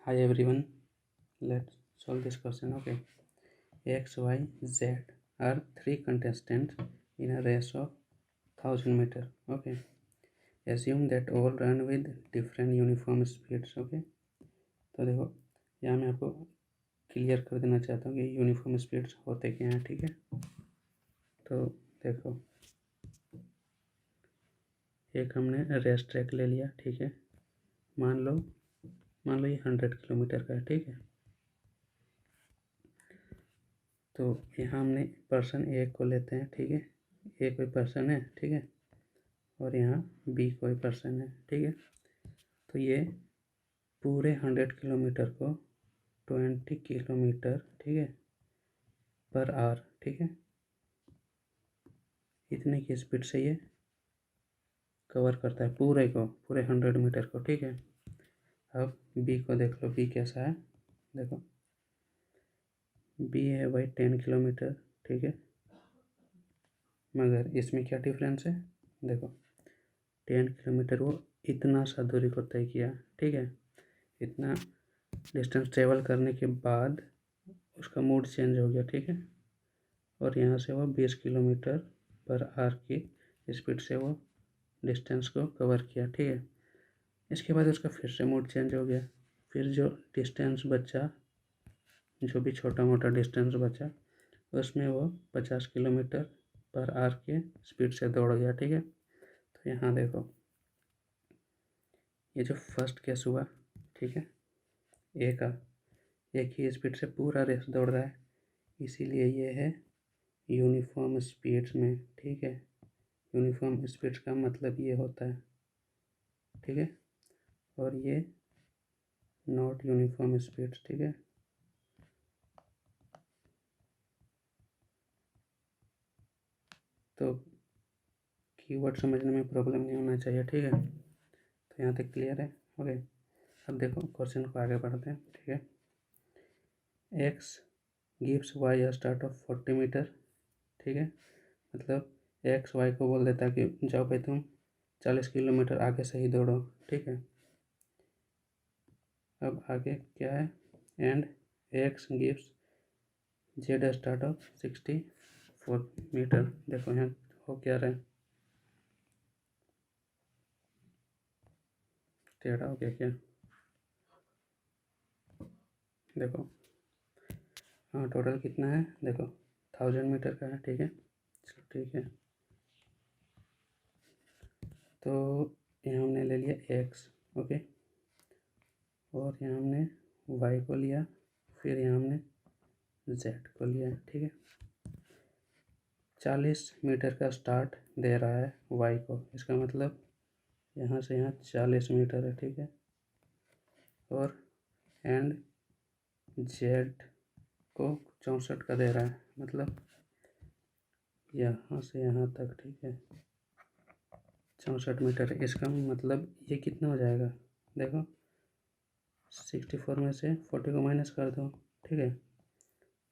Hi everyone, let's solve this question. Okay, X, Y, Z are three contestants in a race of 1000 meter. Okay, assume that all run with different uniform speeds. Okay, तो देखो यहाँ मैं आपको clear कर देना चाहता हूँ कि यूनिफॉर्म स्पीड्स होते क्या हैं. ठीक है, तो देखो एक हमने रेस ट्रैक ले लिया. ठीक है, मान लो ये 100 किलोमीटर का है. ठीक है, तो यहाँ हमने पर्सन ए को लेते हैं. ठीक है, ए कोई पर्सन है. ठीक है, और यहाँ बी कोई पर्सन है. ठीक है, तो ये पूरे 100 किलोमीटर को 20 किलोमीटर ठीक है पर आवर. ठीक है, इतने की स्पीड से ये कवर करता है पूरे 100 मीटर को. ठीक है, अब बी को देख लो, बी कैसा है. देखो बी है भाई 10 किलोमीटर. ठीक है, मगर इसमें क्या डिफरेंस है. देखो 10 किलोमीटर वो इतना सा दूरी को तय किया. ठीक है, इतना डिस्टेंस ट्रेवल करने के बाद उसका मूड चेंज हो गया. ठीक है, और यहाँ से वो 20 किलोमीटर पर आवर की स्पीड से वो डिस्टेंस को कवर किया. ठीक है, इसके बाद उसका फिर से मूड चेंज हो गया. फिर जो डिस्टेंस बचा, जो भी छोटा मोटा डिस्टेंस बचा, उसमें वो 50 किलोमीटर पर आवर के स्पीड से दौड़ गया. ठीक है, तो यहाँ देखो ये जो फर्स्ट केस हुआ. ठीक है, ए का एक ही स्पीड से पूरा रेस दौड़ रहा है, इसीलिए ये है यूनिफॉर्म स्पीड्स में. ठीक है, यूनिफॉर्म स्पीड्स का मतलब ये होता है. ठीक है, और ये नॉट यूनिफॉर्म स्पीड्स. ठीक है, तो कीवर्ड समझने में प्रॉब्लम नहीं होना चाहिए. ठीक है, तो यहाँ तक क्लियर है. ओके, अब देखो क्वेश्चन को आगे बढ़ते हैं. ठीक है, X gives Y a start of 40 metre. ठीक है, मतलब एक्स वाई को बोल देता है कि जाओ भाई तुम 40 किलोमीटर आगे से ही दौड़ो. ठीक है, अब आगे क्या है. And X gives Z a start of 64 metre. देखो यहाँ हो क्या रहा है, टेढ़ा हो गया क्या. देखो हाँ, टोटल कितना है. देखो 1000 मीटर का है. ठीक है, चलो ठीक है, तो यहाँ हमने ले लिया एक्स. ओके, और यहाँ हमने वाई को लिया, फिर यहाँ हमने जेड को लिया. ठीक है, 40 मीटर का स्टार्ट दे रहा है वाई को, इसका मतलब यहाँ से यहाँ 40 मीटर है. ठीक है, और एंड जेड को 64 का दे रहा है, मतलब यहाँ से यहाँ तक. ठीक है, 64 मीटर है, इसका मतलब ये कितना हो जाएगा. देखो 64 में से 40 को माइनस कर दो. ठीक है,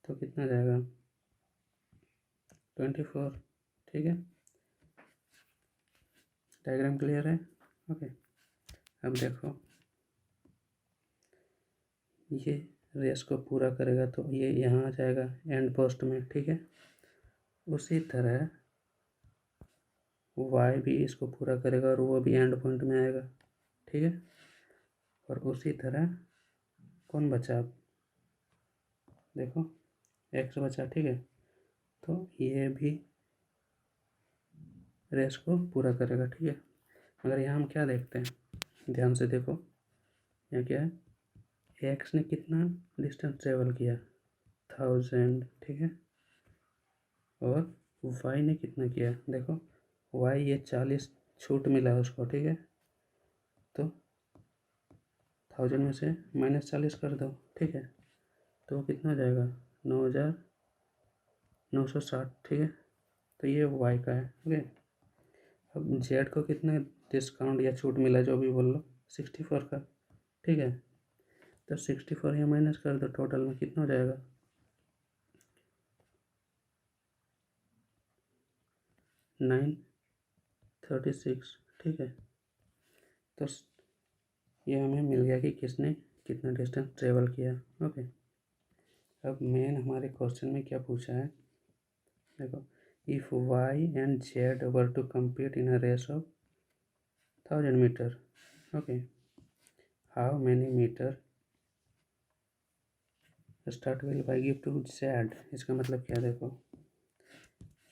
तो कितना जाएगा 24. ठीक है, डायग्राम क्लियर है. ओके, अब देखो ये रेस को पूरा करेगा तो ये यहाँ आ जाएगा एंड पोस्ट में. ठीक है, उसी तरह वाई भी इसको पूरा करेगा और वो भी एंड पॉइंट में आएगा. ठीक है, और उसी तरह कौन बचा. अब देखो एक्स बचा. ठीक है, तो ये भी रेस को पूरा करेगा. ठीक है, मगर यहाँ हम क्या देखते हैं, ध्यान से देखो, यहाँ क्या है, एक्स ने कितना डिस्टेंस ट्रेवल किया 1000. ठीक है, और वाई ने कितना किया. देखो वाई ये 40 छूट मिला उसको. ठीक है, तो 1000 में से -40 कर दो. ठीक है, तो कितना हो जाएगा 9960. ठीक है, तो ये वाई का है. ओके, अब जेड को कितना डिस्काउंट या छूट मिला, जो भी बोल लो, 64 का. ठीक है, तो 64 या माइनस कर दो, टोटल में कितना हो जाएगा 936. ठीक है, तो ये हमें मिल गया कि किसने कितना डिस्टेंस ट्रेवल किया। ओके, अब मेन हमारे क्वेश्चन में क्या पूछा है, देखो, if Y and Z were to compete in a race of 1000 metre, okay, how many metre start will Y give to Z. इसका मतलब क्या, देखो,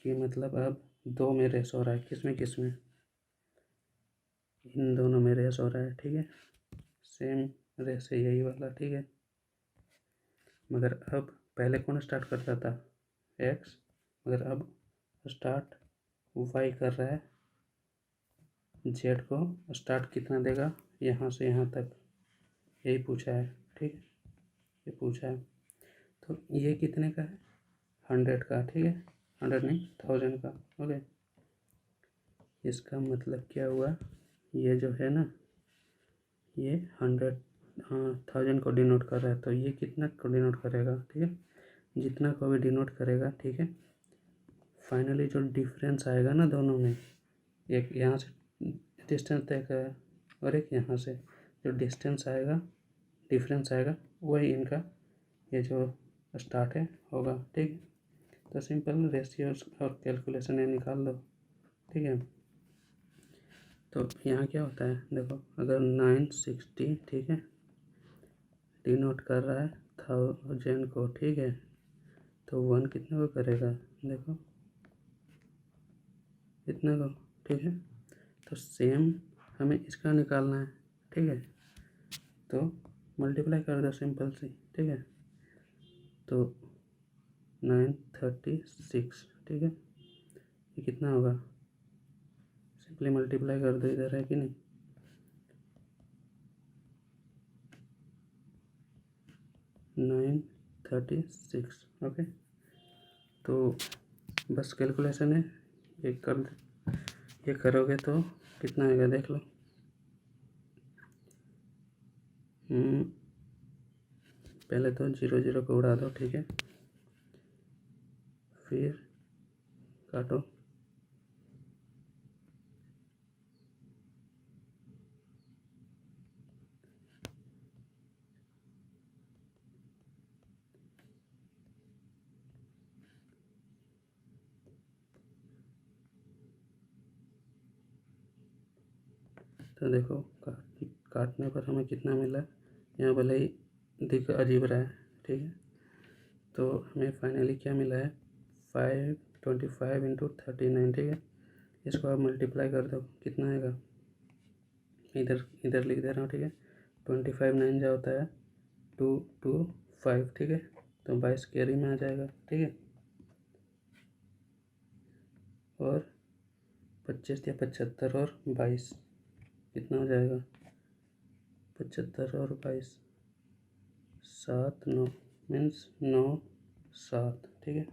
कि मतलब अब 2 में रेस हो रहा है, किसमें इन दोनों में रेस हो रहा है, ठीक है, सेम रेस है यही वाला, ठीक है, मगर अब पहले कौन स्टार्ट करता था, एक्स, मगर अब स्टार्ट वाई कर रहा है, जेड को स्टार्ट कितना देगा, यहाँ से यहाँ तक, यही पूछा है, ठीक है, ये पूछा है। तो ये कितने का है, 100 का, ठीक है, 100 नहीं 1000 का। ओके, इसका मतलब क्या हुआ, ये जो है ना, ये 100 1000 को डिनोट कर रहा है, तो ये कितना को डिनोट करेगा, ठीक है, जितना को भी डिनोट करेगा, ठीक है, फाइनली जो डिफरेंस आएगा ना दोनों में, एक यहाँ से डिस्टेंस तय का है और एक यहाँ से जो डिस्टेंस आएगा, डिफरेंस आएगा, वही इनका ये जो स्टार्ट है होगा, ठीक है। तो सिंपल रेशियो और कैलकुलेशन है, निकाल दो, ठीक है। तो यहाँ क्या होता है, देखो, अगर 960, ठीक है, डिनोट कर रहा है 1000 को, ठीक है, तो 1 कितने को करेगा, देखो, इतना को, ठीक है। तो सेम हमें इसका निकालना है, ठीक है, तो मल्टीप्लाई कर दो सिंपल सी, ठीक है, तो 936, ठीक है, ये कितना होगा, सिंपली मल्टीप्लाई कर दो, इधर है कि नहीं, 936, ओके। तो बस कैलकुलेशन है, ये कर, ये करोगे तो कितना आएगा, देख लो, पहले तो 0 को उड़ा दो, ठीक है, फिर काटो, तो देखो, काटने पर हमें कितना मिला, यहाँ भले ही दिख अजीब रहा है, ठीक है, तो हमें फाइनली क्या मिला है, 525 इंटू 39, ठीक है, इसको आप मल्टीप्लाई कर दो, कितना आएगा, इधर इधर लिख दे रहा हूँ, ठीक है, 25 9 जा होता है 225, ठीक है, तो 22 कैरी में आ जाएगा, ठीक है, और 25 या 75 और 22 कितना हो जाएगा, 75 और 22 7 9 मीन्स 9 7, ठीक है।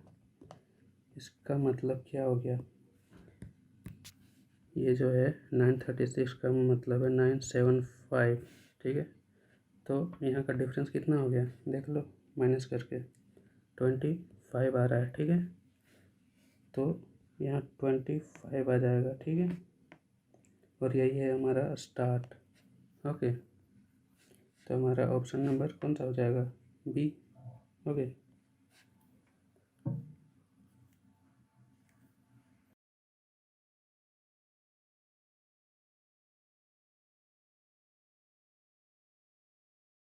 इसका मतलब क्या हो गया, ये जो है 936 का मतलब है 975, ठीक है, तो यहाँ का डिफरेंस कितना हो गया, देख लो, माइनस करके 25 आ रहा है, ठीक है, तो यहाँ 25 आ जाएगा, ठीक है, और यही है हमारा स्टार्ट। ओके, तो हमारा ऑप्शन नंबर कौन सा हो जाएगा, बी। ओके।